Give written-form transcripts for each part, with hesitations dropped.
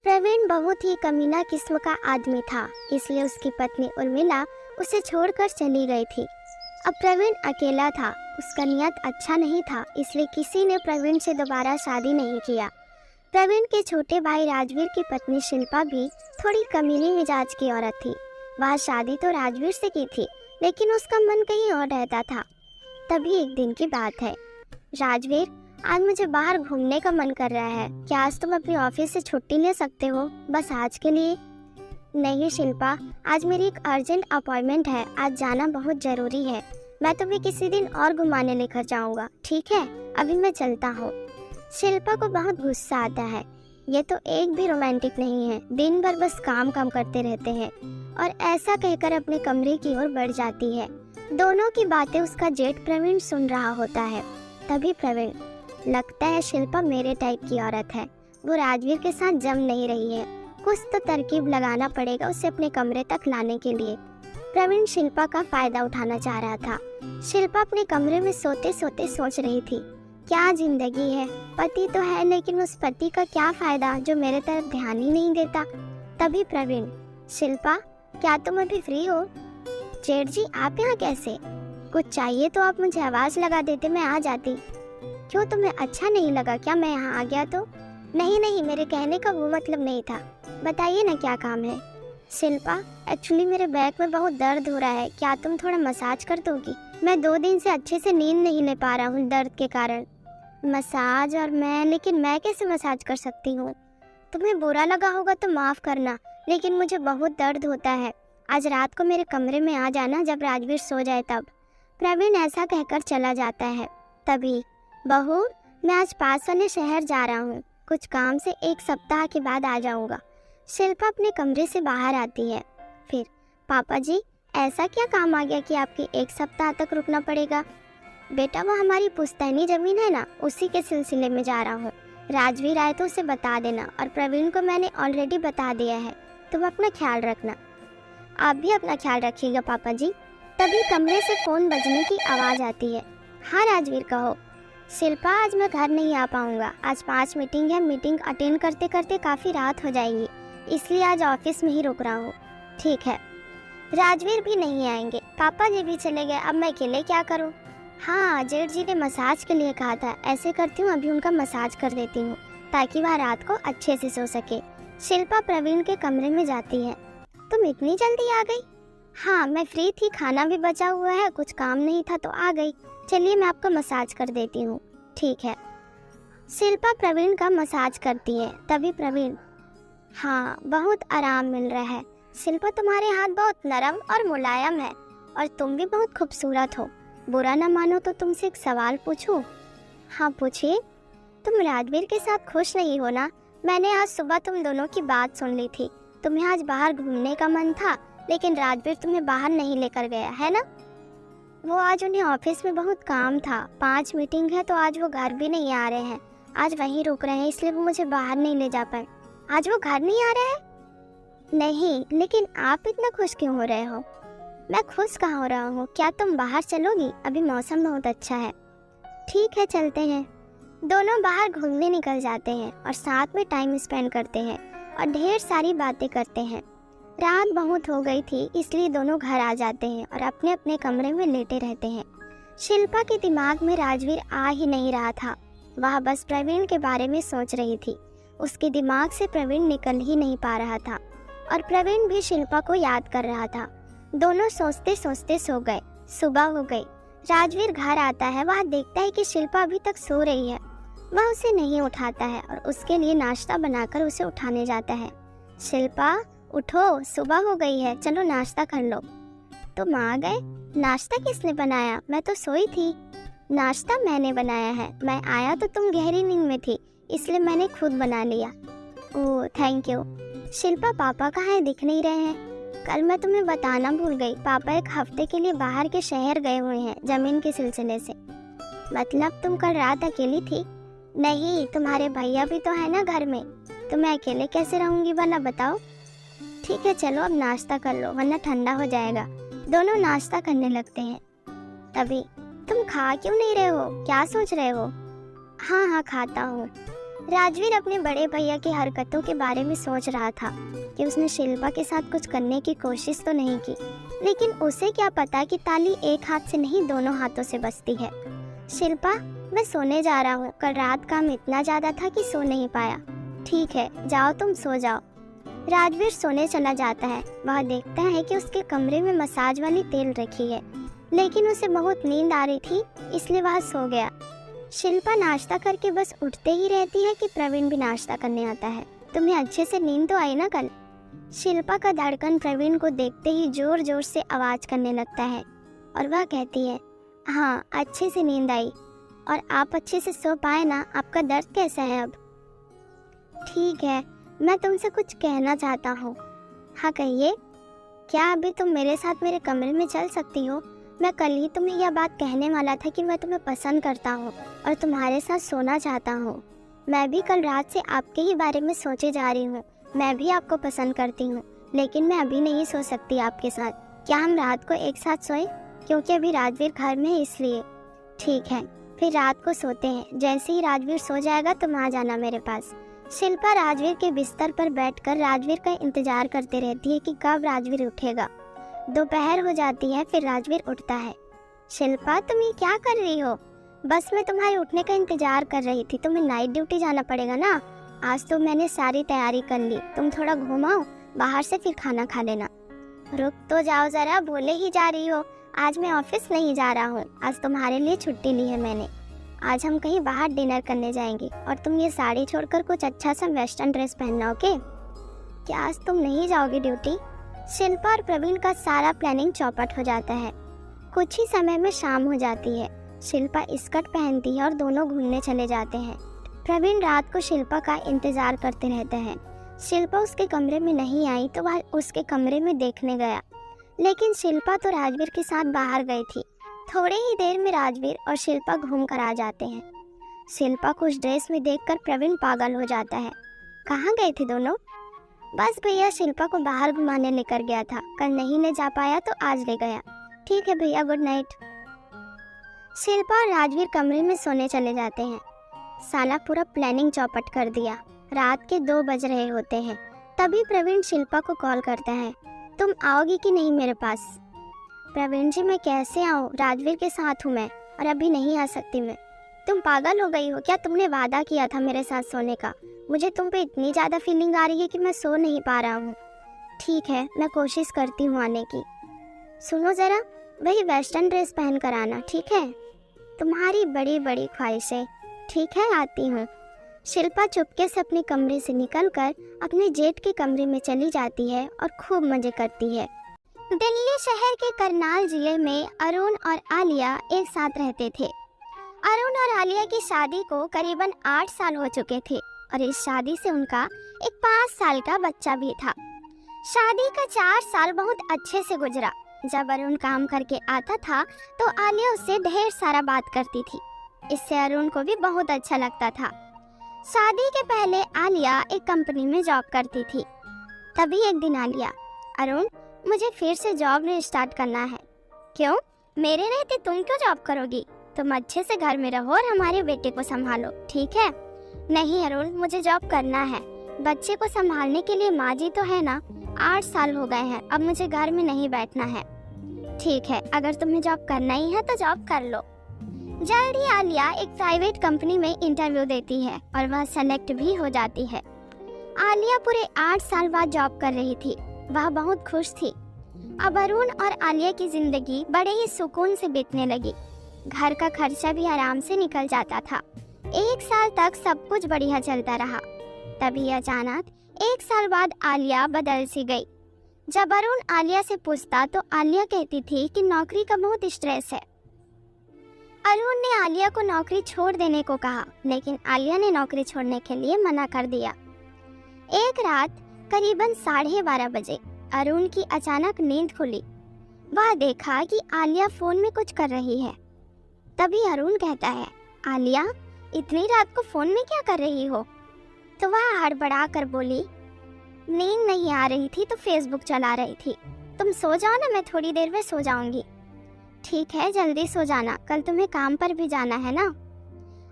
प्रवीण बहुत ही कमीना किस्म का आदमी था, इसलिए उसकी पत्नी उर्मिला उसे छोड़कर चली गई थी। अब प्रवीण अकेला था, उसका नियत अच्छा नहीं था, इसलिए किसी ने प्रवीण से दोबारा शादी नहीं किया। प्रवीण के छोटे भाई राजवीर की पत्नी शिल्पा भी थोड़ी कमीनी मिजाज की औरत थी। वह शादी तो राजवीर से की थी, लेकिन उसका मन कहीं और रहता था। तभी एक दिन की बात है। राजवीर, आज मुझे बाहर घूमने का मन कर रहा है, क्या आज तुम अपनी ऑफिस से छुट्टी ले सकते हो, बस आज के लिए? नहीं शिल्पा, आज मेरी एक अर्जेंट अपॉइंटमेंट है, आज जाना बहुत ज़रूरी है। मैं तुम्हें किसी दिन और घुमाने लेकर जाऊंगा, ठीक है? अभी मैं चलता हूँ। शिल्पा को बहुत गुस्सा आता है। ये तो एक भी रोमांटिक नहीं है, दिन भर बस काम काम करते रहते हैं। और ऐसा कहकर अपने कमरे की ओर बढ़ जाती है। दोनों की बातें उसका जेठ प्रवीण सुन रहा होता है। तभी प्रवीण, लगता है शिल्पा मेरे टाइप की औरत है, वो राजवीर के साथ जम नहीं रही है, कुछ तो तरकीब लगाना पड़ेगा उसे अपने कमरे तक लाने के लिए। प्रवीण शिल्पा का फायदा उठाना चाह रहा था। शिल्पा अपने कमरे में सोते सोते सोच रही थी, क्या जिंदगी है, पति तो है लेकिन उस पति का क्या फायदा जो मेरे तरफ ध्यान ही नहीं देता। तभी प्रवीण, शिल्पा क्या तुम अभी फ्री हो? जेठ जी, आप यहाँ कैसे? कुछ चाहिए तो आप मुझे आवाज़ लगा देते, मैं आ जाती। क्यों, तुम्हें अच्छा नहीं लगा क्या मैं यहाँ आ गया तो? नहीं नहीं, मेरे कहने का वो मतलब नहीं था, बताइए ना क्या काम है? शिल्पा, एक्चुअली मेरे बैक में बहुत दर्द हो रहा है, क्या तुम थोड़ा मसाज कर दोगी? मैं 2 दिन से अच्छे से नींद नहीं ले पा रहा हूँ दर्द के कारण। मसाज? और लेकिन मैं कैसे मसाज कर सकती हूँ? तुम्हें बुरा लगा होगा तो माफ़ करना, लेकिन मुझे बहुत दर्द होता है। आज रात को मेरे कमरे में आ जाना जब राजवीर सो जाए तब। प्रवीण ऐसा कहकर चला जाता है। तभी, बहू, मैं आज पास वाले शहर जा रहा हूँ, कुछ काम से 1 सप्ताह के बाद आ जाऊँगा। शिल्पा अपने कमरे से बाहर आती है। फिर, पापा जी, ऐसा क्या काम आ गया कि आपकी 1 सप्ताह तक रुकना पड़ेगा? बेटा, वो हमारी पुश्तैनी ज़मीन है ना, उसी के सिलसिले में जा रहा हूँ। राजवीर आए तो उसे बता देना, और प्रवीण को मैंने ऑलरेडी बता दिया है। तुम अपना ख्याल रखना। आप भी अपना ख्याल रखिएगा पापा जी। तभी कमरे से फ़ोन बजने की आवाज़ आती है। हाँ राजवीर, कहो। शिल्पा, आज मैं घर नहीं आ पाऊँगा, आज 5 मीटिंग है, मीटिंग अटेंड करते करते काफ़ी रात हो जाएगी, इसलिए आज ऑफिस में ही रुक रहा हूँ। ठीक है। राजवीर भी नहीं आएंगे, पापा जी भी चले गए, अब मैं अकेले क्या करूँ? हाँ, जेठ जी ने मसाज के लिए कहा था, ऐसे करती हूँ अभी उनका मसाज कर देती हूँ, ताकि वह रात को अच्छे से सो सके। शिल्पा प्रवीण के कमरे में जाती है। तुम इतनी जल्दी आ गई? हाँ, मैं फ्री थी, खाना भी बचा हुआ है, कुछ काम नहीं था तो आ गई। चलिए मैं आपको मसाज कर देती हूँ। ठीक है। शिल्पा प्रवीण का मसाज करती है। तभी प्रवीण, हाँ, बहुत आराम मिल रहा है। शिल्पा, तुम्हारे हाथ बहुत नरम और मुलायम है, और तुम भी बहुत खूबसूरत हो। बुरा ना मानो तो तुमसे एक सवाल पूछूं? हाँ पूछिए। तुम राजवीर के साथ खुश नहीं हो ना? मैंने आज सुबह तुम दोनों की बात सुन ली थी। तुम्हें आज बाहर घूमने का मन था, लेकिन राजवीर तुम्हें बाहर नहीं लेकर गया है ना? वो आज उन्हें ऑफिस में बहुत काम था, 5 मीटिंग है, तो आज वो घर भी नहीं आ रहे हैं, आज वहीं रुक रहे हैं, इसलिए वो मुझे बाहर नहीं ले जा पाए। आज वो घर नहीं आ रहे हैं? नहीं, लेकिन आप इतना खुश क्यों हो रहे हो? मैं खुश कहाँ हो रहा हूँ, क्या तुम बाहर चलोगी? अभी मौसम बहुत अच्छा है। ठीक है, चलते हैं। दोनों बाहर घूमने निकल जाते हैं और साथ में टाइम स्पेंड करते हैं और ढेर सारी बातें करते हैं। रात बहुत हो गई थी, इसलिए दोनों घर आ जाते हैं और अपने अपने कमरे में लेटे रहते हैं। शिल्पा के दिमाग में राजवीर आ ही नहीं रहा था, वह बस प्रवीण के बारे में सोच रही थी। उसके दिमाग से प्रवीण निकल ही नहीं पा रहा था, और प्रवीण भी शिल्पा को याद कर रहा था। दोनों सोचते सोचते सो गए। सुबह हो गई। राजवीर घर आता है, वह देखता है कि शिल्पा अभी तक सो रही है। वह उसे नहीं उठाता है और उसके लिए नाश्ता बनाकर उसे उठाने जाता है। शिल्पा, उठो, सुबह हो गई है, चलो नाश्ता कर लो। तुम आ गए? नाश्ता किसने बनाया? मैं तो सोई थी। नाश्ता मैंने बनाया है, मैं आया तो तुम गहरी नींद में थी, इसलिए मैंने खुद बना लिया। ओह, थैंक यू। शिल्पा, पापा कहाँ हैं, दिख नहीं रहे हैं? कल मैं तुम्हें बताना भूल गई, पापा 1 हफ्ते के लिए बाहर के शहर गए हुए हैं, जमीन के सिलसिले से। मतलब तुम कल रात अकेली थी? नहीं, तुम्हारे भैया भी तो है ना घर में, तो मैं अकेले कैसे रहूँगी भला, बताओ। ठीक है, चलो अब नाश्ता कर लो, वरना ठंडा हो जाएगा। दोनों नाश्ता करने लगते हैं। तभी, तुम खा क्यों नहीं रहे हो, क्या सोच रहे हो? हाँ हाँ, खाता हूँ। राजवीर अपने बड़े भैया की हरकतों के बारे में सोच रहा था कि उसने शिल्पा के साथ कुछ करने की कोशिश तो नहीं की, लेकिन उसे क्या पता कि ताली एक हाथ से नहीं दोनों हाथों से बजती है। शिल्पा, मैं सोने जा रहा हूँ, कल रात काम इतना ज़्यादा था कि सो नहीं पाया। ठीक है, जाओ तुम सो जाओ। राजवीर सोने चला जाता है। वह देखता है कि उसके कमरे में मसाज वाली तेल रखी है, लेकिन उसे बहुत नींद आ रही थी, इसलिए वह सो गया। शिल्पा नाश्ता करके बस उठते ही रहती है कि प्रवीण भी नाश्ता करने आता है। तुम्हें अच्छे से नींद तो आई ना कल? शिल्पा का धड़कन प्रवीण को देखते ही जोर जोर से आवाज़ करने लगता है और वह कहती है, हाँ अच्छे से नींद आई। और आप अच्छे से सो पाए ना? आपका दर्द कैसा है अब? ठीक है, मैं तुमसे कुछ कहना चाहता हूँ। हाँ कहिए। क्या अभी तुम मेरे साथ मेरे कमरे में चल सकती हो? मैं कल ही तुम्हें यह बात कहने वाला था कि मैं तुम्हें पसंद करता हूँ और तुम्हारे साथ सोना चाहता हूँ। मैं भी कल रात से आपके ही बारे में सोचे जा रही हूँ। मैं भी आपको पसंद करती हूँ, लेकिन मैं अभी नहीं सो सकती आपके साथ। क्या हम रात को एक साथ सोएं? क्योंकि अभी राजवीर घर में है इसलिए। ठीक है, फिर रात को सोते हैं। जैसे ही राजवीर सो जाएगा तुम आ जाना मेरे पास। शिल्पा राजवीर के बिस्तर पर बैठकर राजवीर का इंतजार करते रहती है कि कब राजवीर उठेगा। दोपहर हो जाती है, फिर राजवीर उठता है। शिल्पा, तुम ये क्या कर रही हो? बस मैं तुम्हारे उठने का इंतजार कर रही थी। तुम्हें नाइट ड्यूटी जाना पड़ेगा ना। आज तो मैंने सारी तैयारी कर ली। तुम थोड़ा घुमाओ बाहर से, फिर खाना खा लेना। रुक तो जाओ जरा, बोले ही जा रही हो। आज मैं ऑफिस नहीं जा रहा हूँ, आज तुम्हारे लिए छुट्टी ली है मैंने। आज हम कहीं बाहर डिनर करने जाएंगे और तुम ये साड़ी छोड़कर कुछ अच्छा सा वेस्टर्न ड्रेस पहनना, ओके? क्या आज तुम नहीं जाओगी ड्यूटी? शिल्पा और प्रवीण का सारा प्लानिंग चौपट हो जाता है। कुछ ही समय में शाम हो जाती है। शिल्पा स्कर्ट पहनती है और दोनों घूमने चले जाते हैं। प्रवीण रात को शिल्पा का इंतजार करते रहते हैं। शिल्पा उसके कमरे में नहीं आई तो वह उसके कमरे में देखने गया, लेकिन शिल्पा तो राजवीर के साथ बाहर गई थी। थोड़े ही देर में राजवीर और शिल्पा घूम कर आ जाते हैं। शिल्पा को उस ड्रेस में देखकर प्रवीण पागल हो जाता है। कहाँ गए थे दोनों? बस भैया, शिल्पा को बाहर घुमाने लेकर गया था। कल नहीं ले जा पाया तो आज ले गया। ठीक है भैया, गुड नाइट। शिल्पा और राजवीर कमरे में सोने चले जाते हैं। साला पूरा प्लानिंग चौपट कर दिया। रात के 2 बज रहे होते हैं। तभी प्रवीण शिल्पा को कॉल करता है। तुम आओगी कि नहीं मेरे पास? प्रवीण जी, मैं कैसे आऊँ? राजवीर के साथ हूँ मैं, और अभी नहीं आ सकती मैं। तुम पागल हो गई हो क्या? तुमने वादा किया था मेरे साथ सोने का। मुझे तुम पे इतनी ज़्यादा फीलिंग आ रही है कि मैं सो नहीं पा रहा हूँ। ठीक है, मैं कोशिश करती हूँ आने की। सुनो ज़रा, वही वेस्टर्न ड्रेस पहन कर आना, ठीक है? तुम्हारी बड़ी बड़ी ख्वाहिशें। ठीक है, आती हूँ। शिल्पा चुपके से अपने कमरे से निकलकर अपने जेठ के कमरे में चली जाती है और खूब मजे करती है। दिल्ली शहर के करनाल जिले में अरुण और आलिया एक साथ रहते थे। अरुण और आलिया की शादी को करीबन 8 साल हो चुके थे और इस शादी से उनका एक 5 साल का बच्चा भी था। शादी का 4 साल बहुत अच्छे से गुजरा। जब अरुण काम करके आता था तो आलिया उससे ढेर सारा बात करती थी। इससे अरुण को भी बहुत अच्छा लगता था। शादी के पहले आलिया एक कंपनी में जॉब करती थी। तभी एक दिन आलिया, अरुण, मुझे फिर से जॉब स्टार्ट करना है। क्यों? मेरे रहते तुम क्यों जॉब करोगी? तुम अच्छे से घर में रहो और हमारे बेटे को संभालो, ठीक है? नहीं अरुण, मुझे जॉब करना है। बच्चे को संभालने के लिए माँ जी तो है ना। 8 साल हो गए हैं, अब मुझे घर में नहीं बैठना है। ठीक है, अगर तुम्हें जॉब करना ही है तो जॉब कर लो। जल्दी आलिया एक प्राइवेट कंपनी में इंटरव्यू देती है और वह सेलेक्ट भी हो जाती है। आलिया पूरे 8 साल बाद जॉब कर रही थी। वह बहुत खुश थी। अब अरुण और आलिया की जिंदगी बड़े ही सुकून से बीतने लगी। घर का खर्चा भी आराम से निकल जाता था। 1 साल तक सब कुछ बढ़िया चलता रहा। तभी अचानक 1 साल बाद आलिया बदल सी गई। जब अरुण आलिया से पूछता तो आलिया कहती थी कि नौकरी का बहुत स्ट्रेस है। अरुण ने आलिया को नौकरी छोड़ देने को कहा, लेकिन आलिया ने नौकरी छोड़ने के लिए मना कर दिया। एक रात करीबन 12:30 बजे अरुण की अचानक नींद खुली। वह देखा कि आलिया फोन में कुछ कर रही है। तभी अरुण कहता है, आलिया, इतनी रात को फोन में क्या कर रही हो? तो वह हड़बड़ा कर बोली, नींद नहीं आ रही थी तो फेसबुक चला रही थी। तुम सो जाओ ना, मैं थोड़ी देर में सो जाऊंगी। ठीक है, जल्दी सो जाना, कल तुम्हें काम पर भी जाना है ना।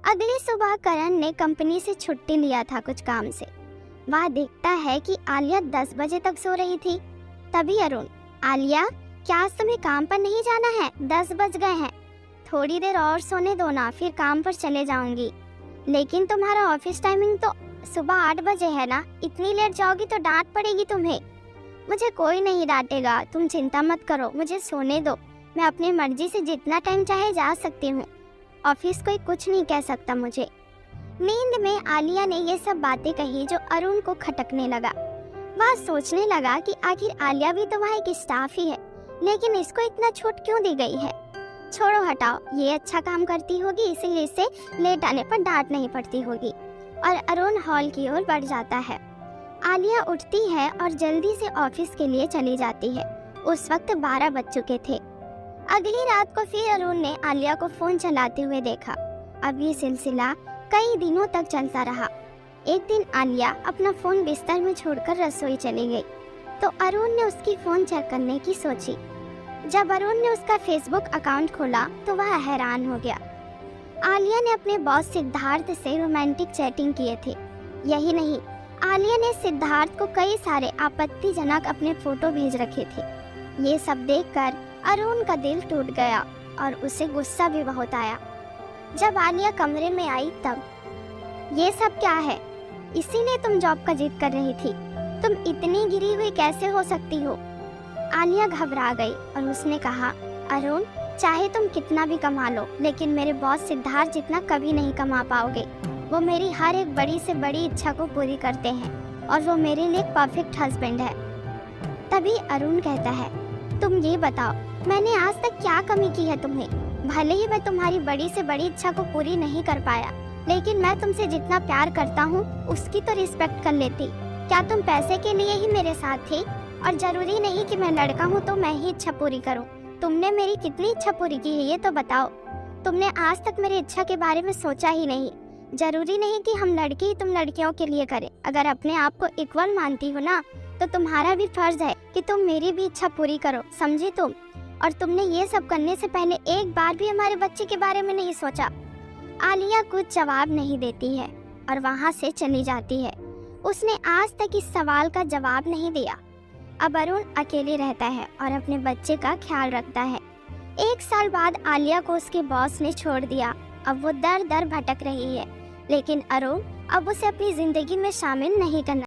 अगली सुबह करण ने कंपनी से छुट्टी लिया था कुछ काम से। वह देखता है कि आलिया 10 बजे तक सो रही थी। तभी अरुण, आलिया क्या आज तुम्हें काम पर नहीं जाना है? 10 बज गए हैं, थोड़ी देर और सोने दो ना, फिर काम पर चले जाऊंगी। लेकिन तुम्हारा ऑफिस टाइमिंग तो सुबह 8 बजे है ना, इतनी लेट जाओगी तो डांट पड़ेगी तुम्हें। मुझे कोई नहीं डांटेगा, तुम चिंता मत करो, मुझे सोने दो, मैं अपनी मर्जी से जितना टाइम चाहे जा सकती हूँ, ऑफिस कोई कुछ नहीं कह सकता मुझे। नींद में आलिया ने ये सब बातें कही जो अरुण को खटकने लगा। वह सोचने लगा कि आखिर आलिया भी तो वहाँ एक स्टाफ ही है, लेकिन इसको इतना छूट क्यों दी गई है। छोड़ो हटाओ, ये अच्छा काम करती होगी इसीलिए इसे लेट आने पर डांट नहीं पड़ती होगी। और अरुण हॉल की ओर बढ़ जाता है। आलिया उठती है और जल्दी से ऑफिस के लिए चली जाती है। उस वक्त 12 बज चुके थे। अगली रात को फिर अरुण ने आलिया को फोन चलाते हुए देखा। अब ये सिलसिला कई दिनों तक चलता रहा। एक दिन आलिया अपना फोन बिस्तर में छोड़कर रसोई चली गई, तो अरुण ने उसकी फोन चेक करने की सोची। जब अरुण ने उसका फेसबुक अकाउंट खोला तो वह हैरान हो गया। आलिया ने अपने बॉस सिद्धार्थ से रोमांटिक चैटिंग किए थे। यही नहीं, आलिया ने सिद्धार्थ को कई सारे आपत्तिजनक अपने फोटो भेज रखे थे। ये सब देखकर अरुण का दिल टूट गया और उसे गुस्सा भी बहुत आया। जब आलिया कमरे में आई तब, ये सब क्या है? इसीलिए तुम जॉब का जिद कर रही थी? तुम इतनी गिरी हुई कैसे हो सकती हो? आलिया घबरा गई और उसने कहा, अरुण चाहे तुम कितना भी कमा लो, लेकिन मेरे बॉस सिद्धार्थ जितना कभी नहीं कमा पाओगे। वो मेरी हर एक बड़ी से बड़ी इच्छा को पूरी करते हैं और वो मेरे लिए परफेक्ट हस्बैंड है। तभी अरुण कहता है, तुम ये बताओ, मैंने आज तक क्या कमी की है तुम्हें? भले ही मैं तुम्हारी बड़ी से बड़ी इच्छा को पूरी नहीं कर पाया, लेकिन मैं तुमसे जितना प्यार करता हूँ उसकी तो रिस्पेक्ट कर लेती। क्या तुम पैसे के लिए ही मेरे साथ थी? और जरूरी नहीं कि मैं लड़का हूँ तो मैं ही इच्छा पूरी करूँ। तुमने मेरी कितनी इच्छा पूरी की है ये तो बताओ। तुमने आज तक मेरी इच्छा के बारे में सोचा ही नहीं। जरूरी नहीं कि हम लड़के ही तुम लड़कियों के लिए करें। अगर अपने आप को इक्वल मानती हो ना, तो तुम्हारा भी फर्ज है कि तुम मेरी भी इच्छा पूरी करो, समझी तुम? और तुमने ये सब करने से पहले एक बार भी हमारे बच्चे के बारे में नहीं सोचा। आलिया कुछ जवाब नहीं देती है और वहाँ से चली जाती है। उसने आज तक इस सवाल का जवाब नहीं दिया। अब अरुण अकेले रहता है और अपने बच्चे का ख्याल रखता है। 1 साल बाद आलिया को उसके बॉस ने छोड़ दिया। अब वो दर दर भटक रही है, लेकिन अरुण अब उसे अपनी जिंदगी में शामिल नहीं करना